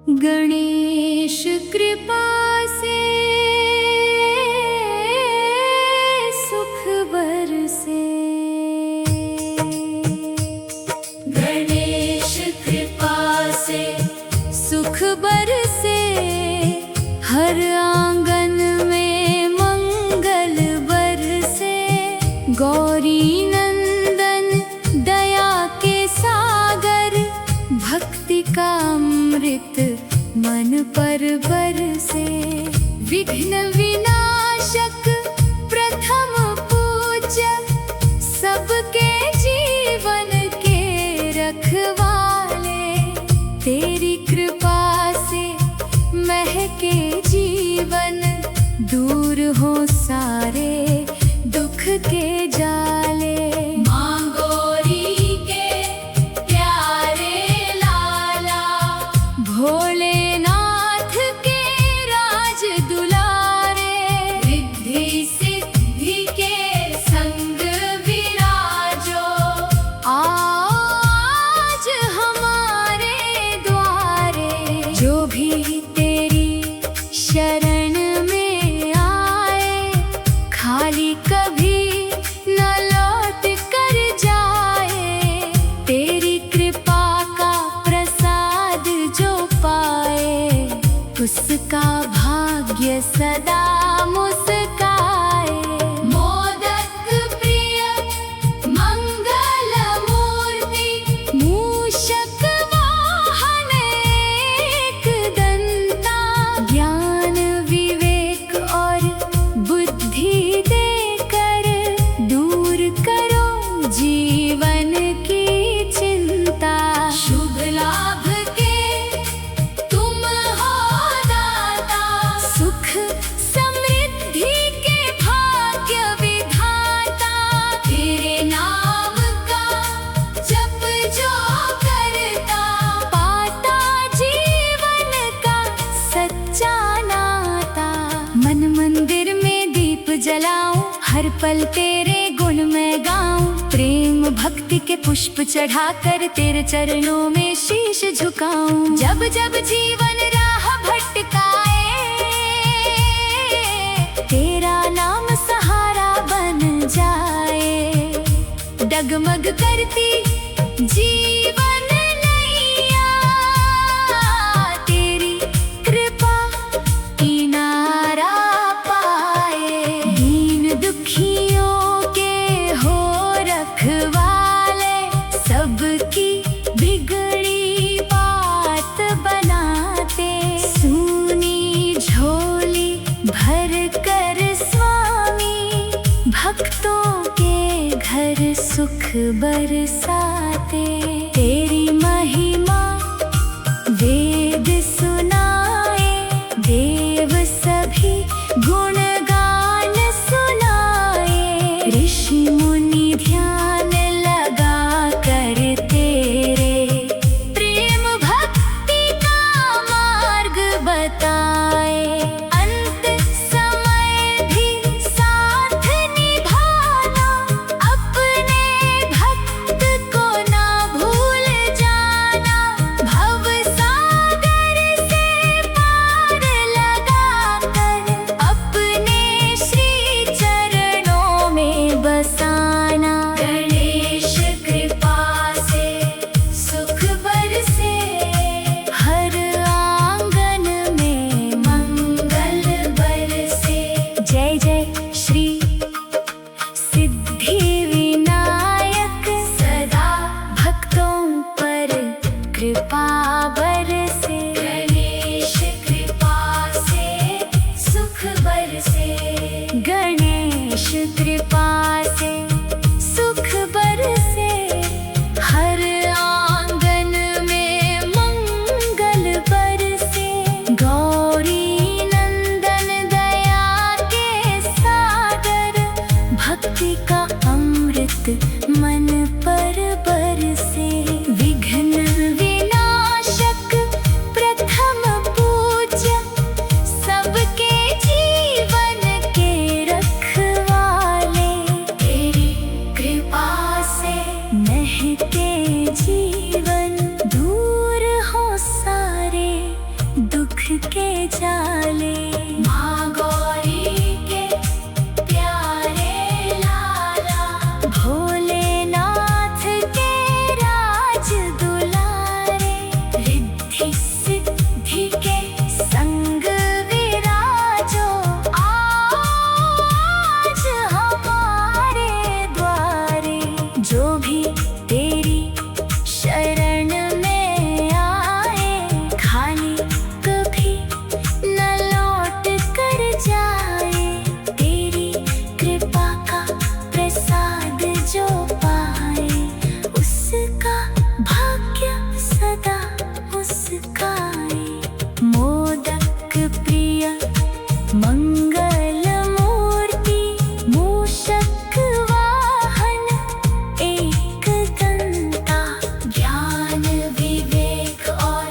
गणेश कृपा से सुख बरसे। गणेश कृपा से सुख बरसे, हर आंगन में मंगल बरसे। गौरी नंदन दया के सागर, भक्ति का अमृत मन पर बरसे। विघ्न विनाशक प्रथम पूज्य, सबके जीवन के रखवाले। तेरी कृपा से महके जीवन, दूर हो सारे दुख के जाले। माँ गौरी के प्यारे लाला, भोलेनाथ के राज दुलारे। रिद्धि सिद्धि के संग विराजो, आज हमारे द्वारे। जो भी तेरी शरण में आए, खाली कभी न लौट कर जाए। तेरी कृपा का प्रसाद जो पाए, उसका भाग्य सदा मुस्काए। मोदक प्रिय मंगल मूर्ति, मूषक वाहन एक दंता। ज्ञान विवेक और बुद्धि देकर, दूर करो जीवन की चिंता। शुभ लाभ के तुम हो दाता, सुख समृद्धि के भाग्य विधाता। तेरे नाम का जप जो करता, पाता जीवन का सच्चा नाता। मन मंदिर में दीप जलाऊं, हर पल तेरे गुण मैं गाऊं। प्रेम भक्ति के पुष्प चढ़ाकर, तेरे चरणों में शीश झुकाऊं। जब जब जीवन राह भटकाए, तेरा नाम सहारा बन जाए। डगमग करती जीवन नैया, तेरी कृपा किनारा पाए। दीन दुखियों के हो रखवाले, सबकी बिगड़ी बात बनाते। सूनी झोली भर कर स्वामी, भक्तों के घर सुख बरसाते। तेरी महिमा वेद सुनाए, देव सभी गुणगान सुनाए। ऋषि मुनि ध्यान लगा कर तेरे, प्रेम भक्ति का मार्ग बताए। अंत समय भी साथ निभाना, अपने भक्त को ना भूल जाना। भव सागर से पार लगा कर, अपने श्री चरणों में बसाना। गणेश कृपा से सुख बरसे, हर आंगन में मंगल बरसे। जय जय श्री सिद्धि विनायक, सदा भक्तों पर कृपा बरसे। गणेश कृपा से सुख बरसे। गणेश कृपा से सुख बरसे, हर आंगन में मंगल बरसे। गौरी नंदन दया के सागर, भक्ति का अमृत मन पर बरसे। विघ्न विनाशक जाले। माँ गौरी के प्यारे लाला, भोलेनाथ के राज दुलारे, रिद्धि सिद्धि के संग विराजो, आज हमारे द्वारे। जो भी तेरी शरण में आए, खाली कभी न लौट कर जाए। तेरी कृपा का प्रसाद जो पाए, उसका भाग्य सदा मुस्काए। मोदक प्रिय मंगल मूर्ति, मूषक वाहन एक दंता, ज्ञान विवेक और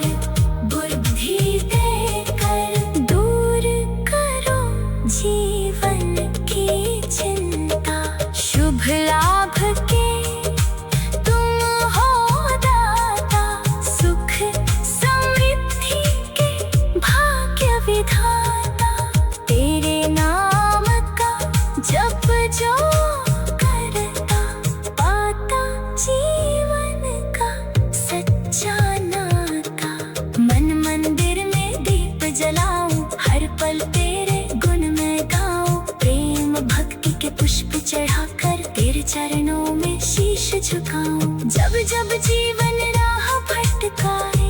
बुद्धि देकर दूर करो जीवन की चिंता। शुभ लाभ के तुम हो दाता, सुख समृद्धि के भाग्य विधाता। तेरे नाम का जप जो करता, पाता जीवन का सच्चा नाता। मन मंदिर में दीप जलाऊं, हर पल तेरे गुण में गाऊं। प्रेम भक्ति के पुष्प चढ़ाकर तेरे चरणों में शीश झुकाऊं। जब जब जीवन राह भटकाए,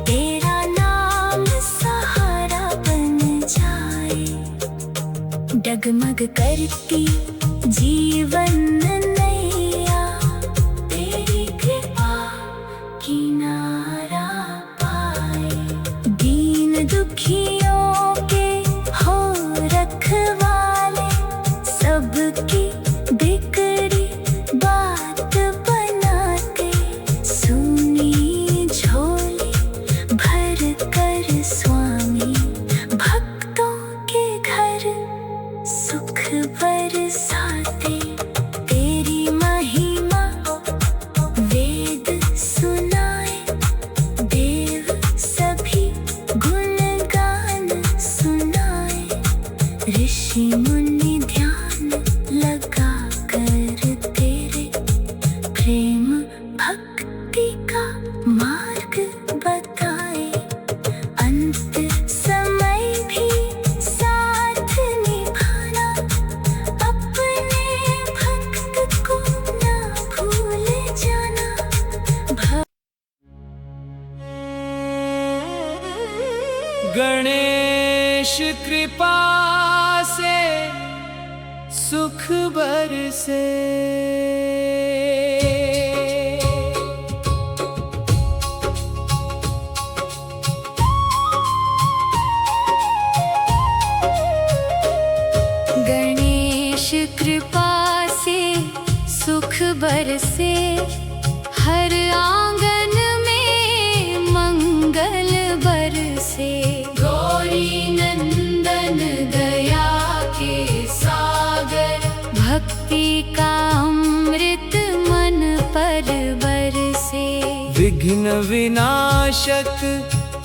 तेरा नाम सहारा बन जाए। डगमग करती जीवन नैया, तेरी कृपा किनारा पाए। दीन दुखियों के हो रखवाले, सबकी बिगड़ी बात बनाते। सुनी झोली भर कर स्वामी, भक्तों के घर सुख बरसाते। तेरी महिमा वेद सुनाए, देव सभी गुणगान सुनाए। ऋषि मुनि ध्यान लगा कर तेरे प्रेम भक्ति का मार्ग बताए। अंत समय भी साथ निभाना, अपने भक्त को ना भूल जाना। गणेश कृपा से सुख बरसे। गणेश कृपा से सुख बरसे, हर आंगन में मंगल बरसे। गौरी नंदन दया के सागर, भक्ति का अमृत मन पर बरसे। विघ्न विनाशक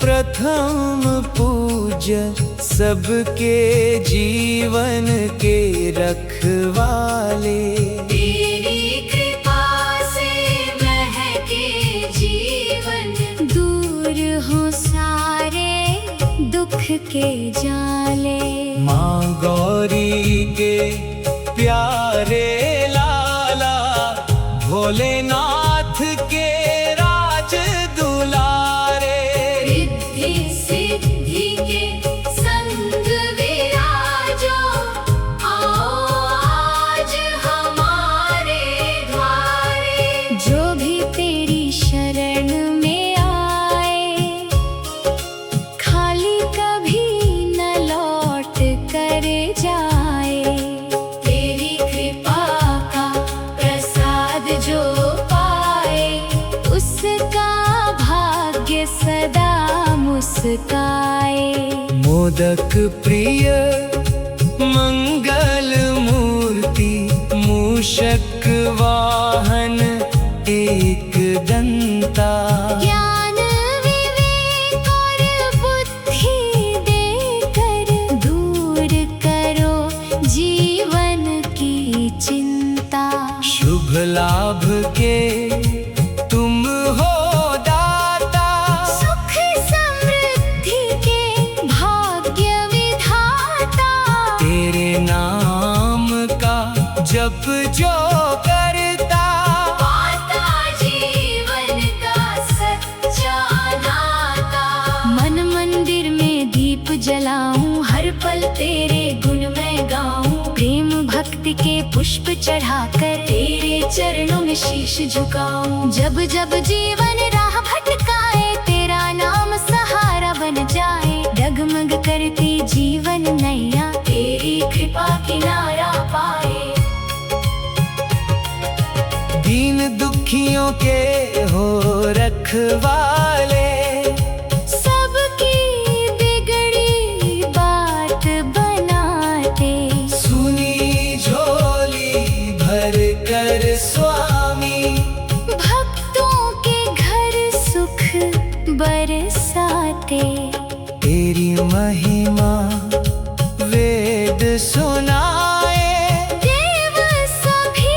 प्रथम पूज्य, सबके जीवन के रखवाले। तेरी कृपा से महके जीवन, दूर हो सारे दुख के जाले। माँ गौरी के प्यारे लाला, भोलेनाथ के राज दुलारे। रिद्धि सिद्धि के संग विराजो, आओ आज हमारे द्वारे। जो भी तेरी शरण में आए, खाली कभी न लौट कर जाए। तेरी कृपा का प्रसाद जो पाए, उसका भाग्य सदा मुस्काए। मोदक प्रिय मंगल मूर्ति, मूषक वाहन एक दंता। ज्ञान विवेक और बुद्धि के पुष्प चढ़ाकर तेरे चरणों में शीश झुकाऊं। जब जब जीवन राह भटकाए तेरा नाम सहारा बन जाए। डगमग करती जीवन नैया तेरी कृपा किनारा पाए। दीन दुखियों के हो रखवाले, सबकी बिगड़ी बात बनाते। सुनी झोली भर कर स्वामी, भक्तों के घर सुख बरसाते। तेरी महिमा वेद सुनाए, देव सभी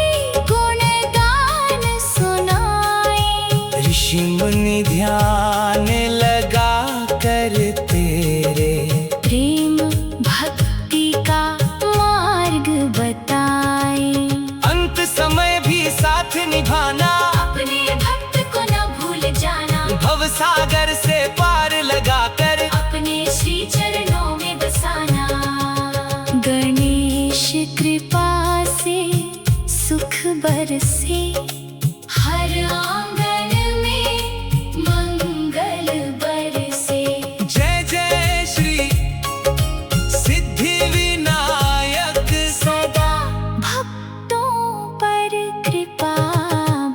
गुणगान सुनाए। ऋषि मुनि ध्यान लगा कर तेरे प्रेम भक्ति का मार्ग बताए। अंत समय भी साथ निभाना, अपने भक्त को न भूल जाना। भव सागर से पार लगा कर अपने श्री चरणों में बसाना। गणेश कृपा से सुख बरसे, हर आंगन में मंगल बरसे। जय जय श्री सिद्धि विनायक, सदा भक्तों पर कृपा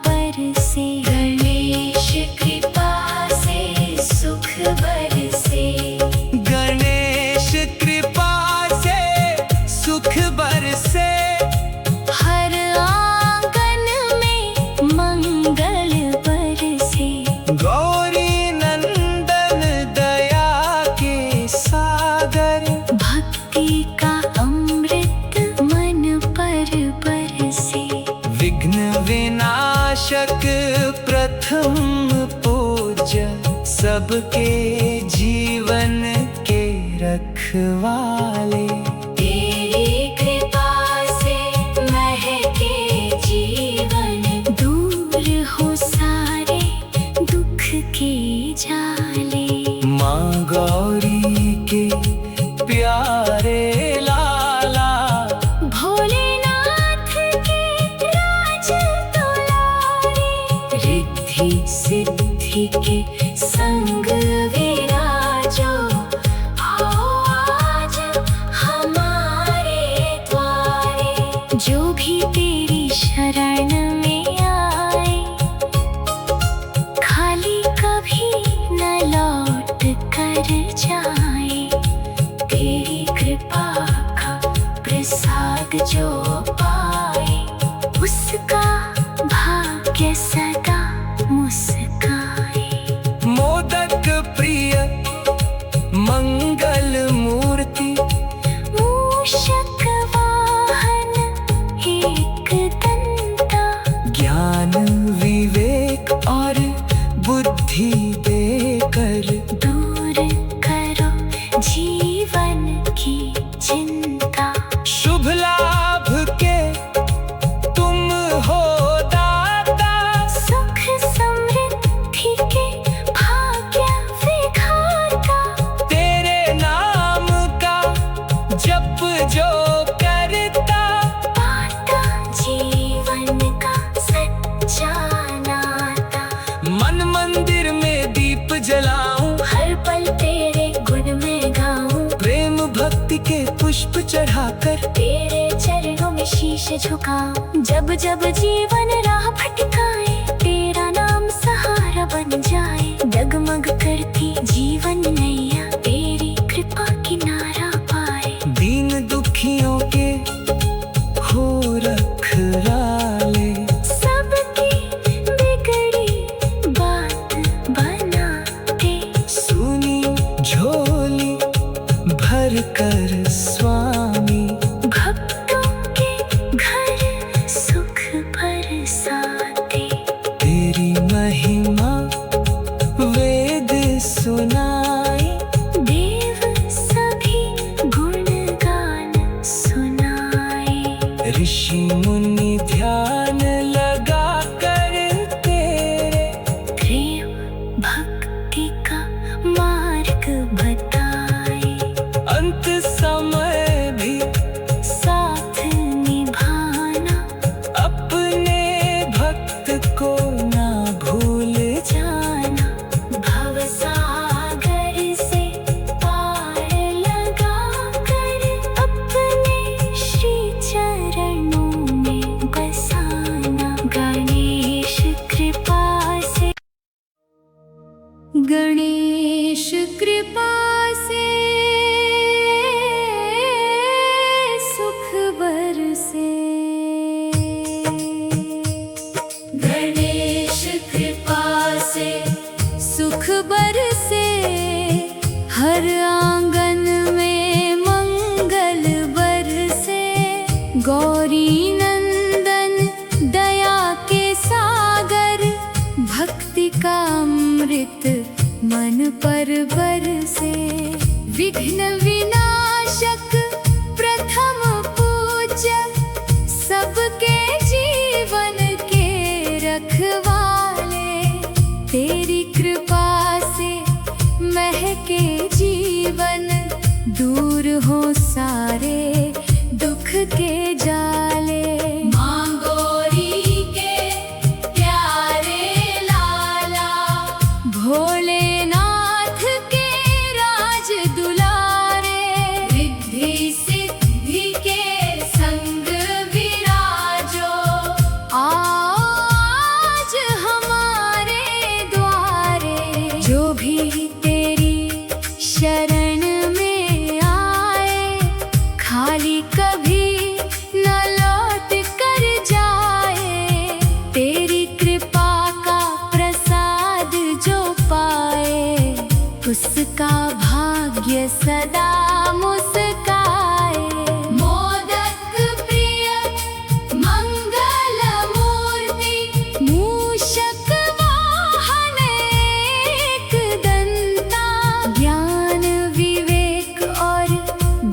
बरसे। गणेश कृपा से सुख बरसे। गणेश कृपा से सुख बरसे, हर आंगन में मंगल बरसे। गौरी नंदन दया के सागर, भक्ति का अमृत मन पर बरसे। विघ्न विनाशक प्रथम पूज्य, सबके जीवन के रखवाले। तेरी कृपा से महके जीवन, दूर हो सारे दुख के जाले। माँ गौरी के प्यारे लाला, भोलेनाथ के राज दुलारे। रिद्धि सिद्धि के संग विराजो, आओ आज हमारे द्वारे। जो भी तेरी शरण में आए, खाली कभी न लौट कर जाए। तेरी कृपा का प्रसाद जो पाए, उसका भाग्य सदा मुस्काए। मोदक प्रिय मंगल मूर्ति, मूषक वाहन एक दंता। ज्ञान विवेक और बुद्धि देकर दूर करो जीवन की चिंता। शुभ लाभ के तुम हो दाता, सुख समृद्धि के भाग्य विधाता। तेरे नाम का जप जो करता, पाता जीवन का सच्चा नाता। मन मंदिर में दीप जलाऊं, हर पल तेरे गुण में गाऊं। प्रेम भक्ति के पुष्प चढ़ाकर तेरे चरणों में शीश झुकाऊं। जब जब जीवन राह भटकाए तेरा नाम सहारा बन जाए। डगमग करती जीवन नैया तेरी कृपा किनारा पाए। दीन दुखियों के हो रखवाले, सबकी बिगड़ी बात बनाते। सुनी झोली भर कर स्वामी, भक्तों के घर सुख बरसाते। तेरी महिमा वेद सुनाए, देव सभी गुणगान सुनाए। ऋषि मुनि ध्यान लगा कर तेरे प्रेम भक्ति का मार्ग बताए। अंत सा गणेश कृपा से सुख बरसे। गणेश कृपा से सुख बरसे, हर आंगन में मंगल बरसे। गौरी नंदन दया के सागर, भक्ति का अमृत मन पर बरसे। विघ्न विनाशक प्रथम पूज्य, सबके जीवन के रखवाले। तेरी कृपा से महके जीवन, दूर हो सारे दुख के जाले। माँ गौरी के प्यारे लाला, भोलेनाथ के राज दुलारे। रिद्धि सिद्धि के संग विराजो, आज हमारे द्वारे। जो भी तेरी शरण में आए, खाली कभी न लौट कर जाए। तेरी कृपा का प्रसाद जो पाए, उसका भाग्य सदा मुस्काए। मोदक प्रिय मंगल मूर्ति, मूषक वाहन एक दंता। ज्ञान विवेक और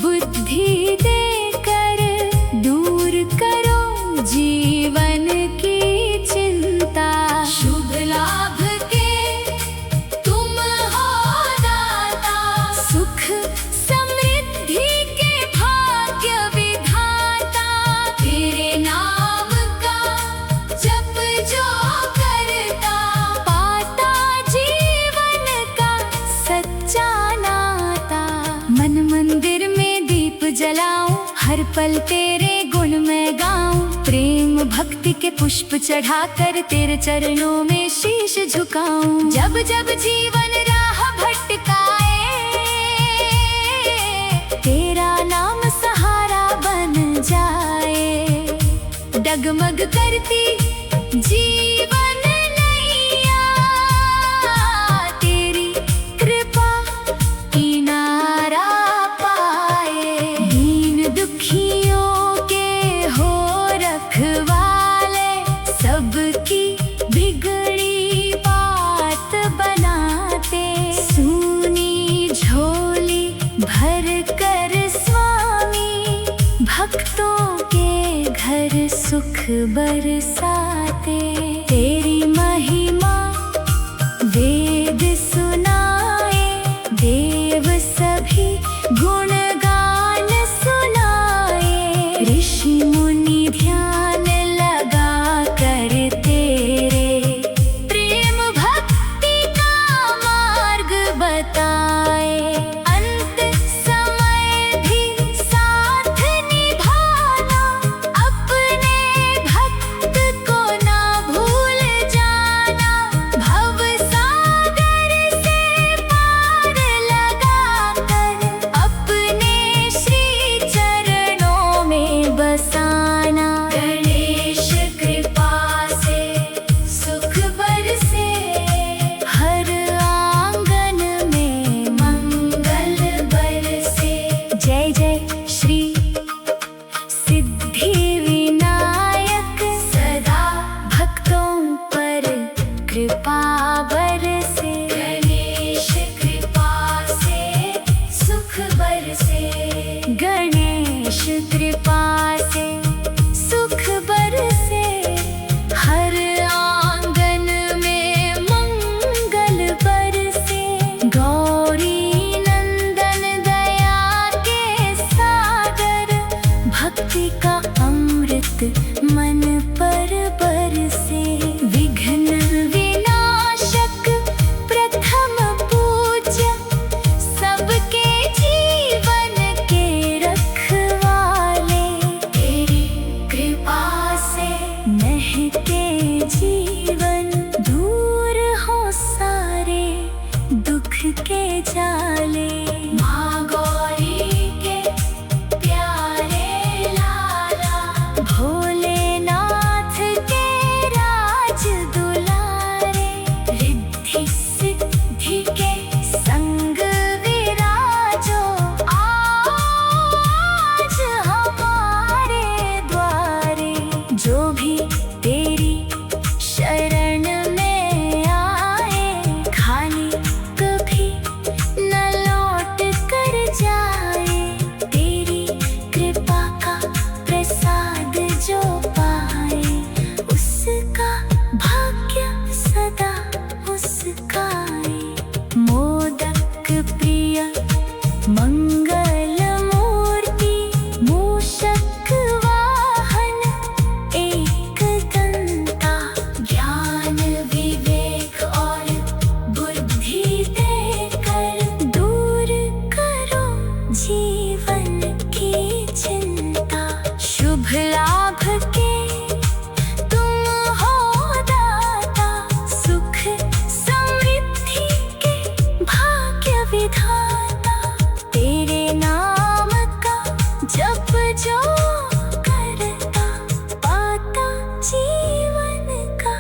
बुद्धि देकर, दूर करो जीवन की चिंता। शुभ लाभ के तुम हो दाता, सुख समृद्धि के भाग्य विधाता। तेरे नाम का जप जो करता, पाता जीवन का सच्चा नाता। मन मंदिर में दीप जलाऊं, हर पल तेरे गुण मैं गाऊं। प्रेम भक्ति के पुष्प चढ़ाकर, तेरे चरणों में शीश झुकाऊं। जब जब जीवन राह भटकाए, तेरा नाम सहारा बन जाए। डगमग करती जीवन नैया, तेरी कृपा किनारा पाए। दीन दुखियों के हो रखवाले, सबकी बिगड़ी बात बनाते। सूनी झोली भर कर स्वामी, भक्तों के घर सुख बरसाते। तेरी महिमा वेद सुनाए, देव सभी गुणगान सुनाए। ऋषि मुनि ध्यान लगा कर तेरे, प्रेम भक्ति का मार्ग बताए। अंत समय भी साथ निभाना, अपने भक्त को के जाले। माँ गौरी के प्यारे लाला, भोलेनाथ के राज दुलारे, रिद्धि सिद्धि के संग विराजो, आज हमारे द्वारे। जो भी तेरी शरण में आए, खाली कभी न लौट कर जाए। तेरी कृपा का प्रसाद जो पाए, उसका भाग्य सदा मुस्काए। मोदक प्रिय मंगल मूर्ति, मूषक वाहन एक दंता, ज्ञान विवेक और बुद्धि देकर दूर करो जीवन की चिंता। शुभ लाभ के तुम हो दाता, सुख समृद्धि के भाग्य विधाता। तेरे नाम का जप जो करता, पाता जीवन का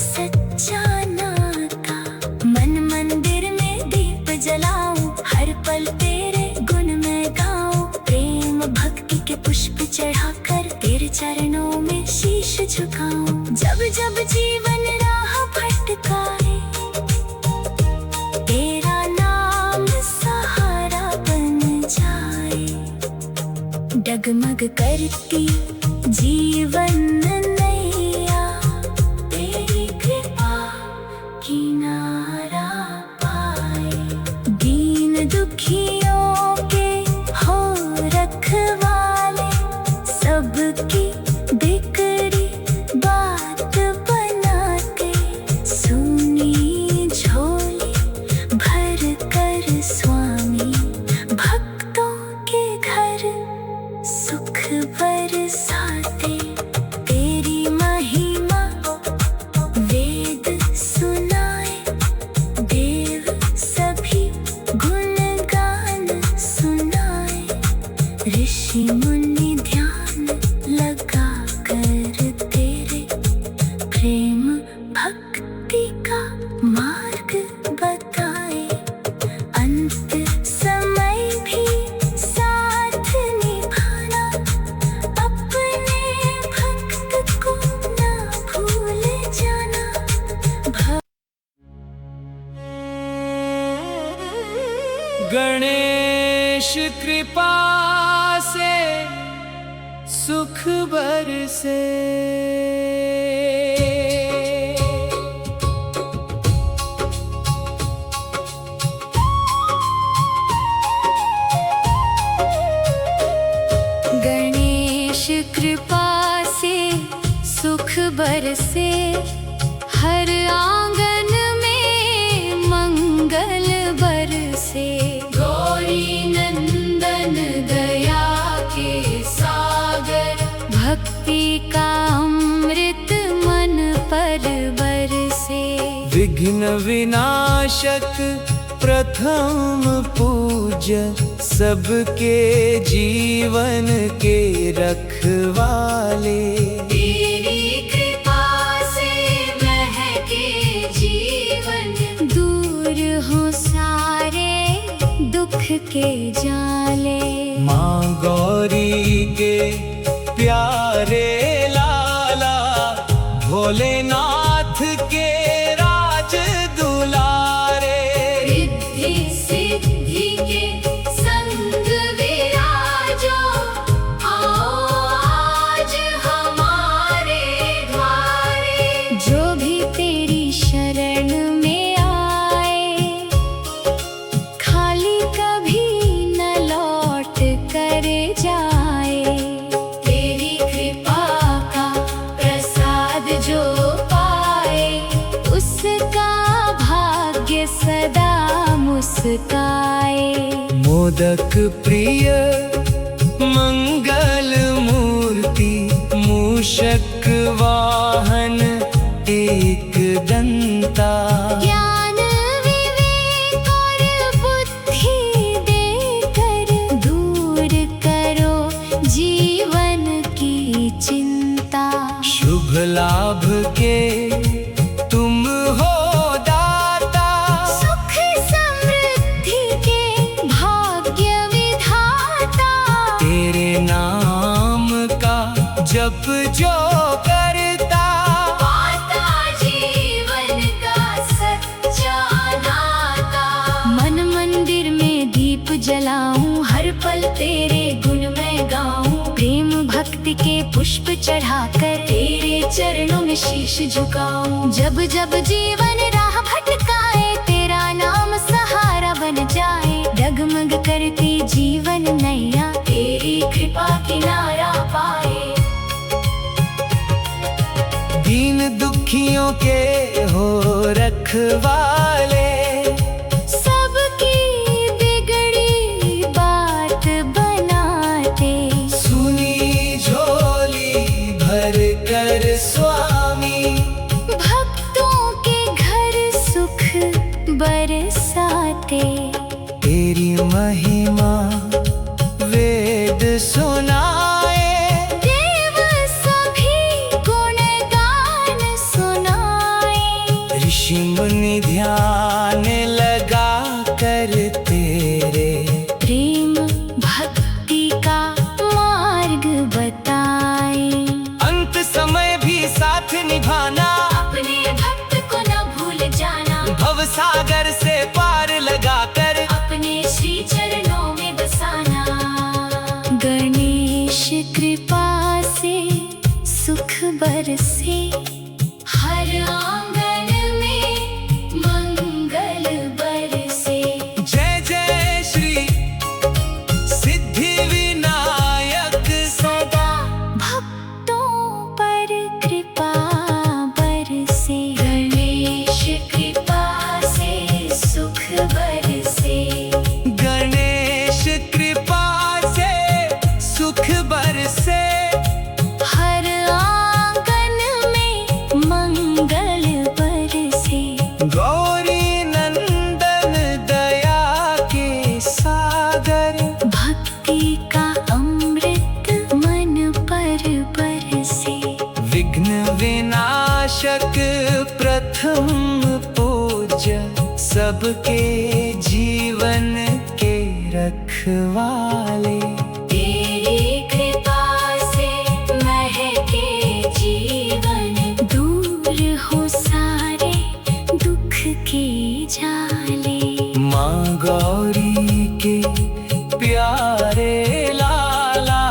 सच्चा नाता। मन मंदिर में दीप जलाऊं, हर पल तेरे गुण में गाऊं। प्रेम भक्ति के पुष्प चढ़ाकर तेरे चरणों में शीश झुकाऊं। जब जब जीवन राह भटकाए, तेरा नाम सहारा बन जाए। डगमग करती जीवन नैया, तेरी कृपा किनारा पाए। दीन दुखियों के हो रखवाले, सबकी बिगड़ी बात बनाते। सुनी झोली भर कर स्वामी, भक्तों के घर सुख बरसाते। तेरी महिमा वेद सुनाए, देव सभी गुणगान सुनाए। ऋषि मुनि ध्यान लगा कर तेरे प्रेम भक्ति का मार्ग बताए। अंत समय भी साथ निभाना, अपने भक्त को ना भूल जाना। गणेश कृपा से सुख बरसे। गणेश कृपा से सुख बरसे, हर आंगन में मंगल बरसे। गौरी नंदन दया के सागर, भक्ति का अमृत मन पर बरसे। विघ्न विनाशक प्रथम पूज्य, सबके जीवन के रखवाले। तेरी कृपा से महके जीवन, दूर हो सारे दुख के जाले। माँ गौरी के प्यारे लाला, भोलेनाथ के राज दुलारे। रिद्धि सिद्धि के संग विराजो, आओ आज हमारे द्वारे। जो भी तेरी शरण में आए, खाली कभी न लौट कर जाए। तेरी कृपा का प्रसाद जो पाए, उसका भाग्य सदा मुस्काए। मोदक प्रिय मंगल मूर्ति, मूषक वाहन एक दंता। ज्ञान विवेक और चुप जो करता, पाता जीवन का सच्चा नाता। मन मंदिर में दीप जलाऊं, हर पल तेरे गुण मैं गाऊं। प्रेम भक्ति के पुष्प चढ़ाकर तेरे चरणों में शीश झुकाऊं। जब जब जीवन राह भटकाए, तेरा नाम सहारा बन जाए। डगमग करती जीवन नैया, तेरी कृपा किनारा पाए। दीन दुखियों के हो रखवाले, सबकी बिगड़ी बात बनाते। सुनी झोली भर कर स्वामी, भक्तों के घर सुख बरसाते। तेरी महिमा वेद सुनाए, देव सभी गुणगान सुनाए। ऋषि मुनि ध्यान लगा कर तेरे प्रेम भक्ति का मार्ग बताए। अंत समय भी साथ निभाना, अपने भक्त को न भूल जाना। भव सागर से पार लगाकर अपने श्री चरणों में बसाना। गणेश कृपा से सुख बरसे, हर आंगन में मंगल बरसे। जय जय श्री सिद्धि विनायक, सदा भक्तों पर कृपा बरसे। गणेश कृपा से सुख बरसे। गणेश कृपा से सुख बरसे, हर आंगन में मंगल बरसे। गौरी नंदन दया के सागर, भक्ति का अमृत मन पर बरसे। विघ्न विनाशक प्रथम पूज्य, सबके जीवन के रखवाले। तेरी कृपा से महके जीवन, दूर हो सारे दुख के जाले। माँ गौरी के प्यारे लाला,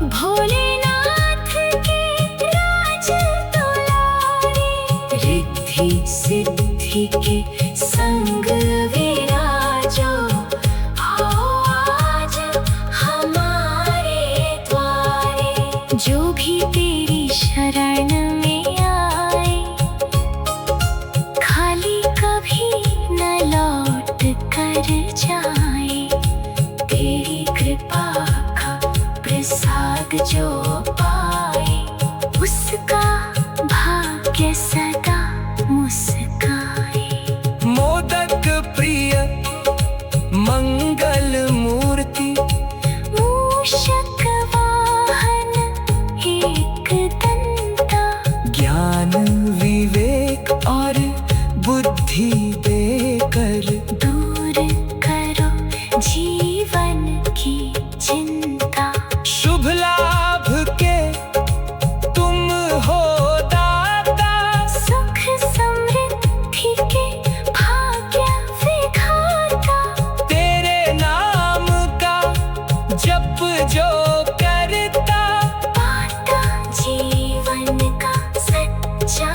भोलेनाथ के राज दुलारे। रिद्धि सिद्धि के संग विराजो, आओ आज हमारे द्वारे। जो भी तेरी शरण में आए, खाली कभी न लौट कर जाए। तेरी कृपा का प्रसाद जो पाए, उसका भाग्य सदा मुस्काए। मोदक प्रिय मंगल मूर्ति, मूषक वाहन एक दंता। ज्ञान विवेक और बुद्धि देकर दूर करो जीवन की चिंता। शुभ लाभ के तुम हो दाता, सुख समृद्धि के भाग्य विधाता। तेरे नाम का जप जो करता, पाता जीवन का सच्चा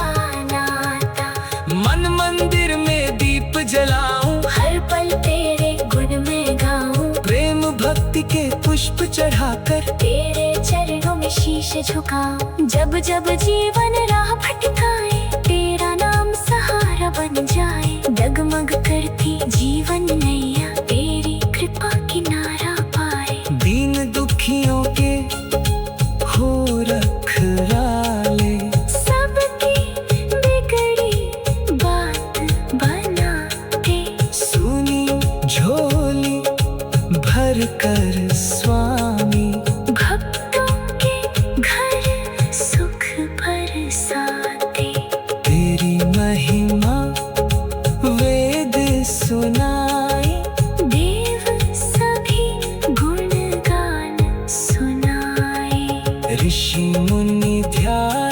नाता। मन मंदिर में दीप जलाऊं, हर पल तेरे गुण में गाऊं। प्रेम भक्ति के पुष्प चढ़ाकर तेरे चरणों में शीश झुकाऊं। जब जब जीवन राह भटकाए, तेरा नाम सहारा बन जाए। डगमग करती जीवन नैया, तेरी कृपा किनारा पाए। दीन दुखियों के हो रखवाले, सबकी बिगड़ी बात बनाते। सुनी झोली भर कर स्वामी, भक्तों के घर सुख बरसाते। तेरी महिमा वेद सुनाए, देव सभी गुणगान सुनाए। ऋषि मुनि ध्यान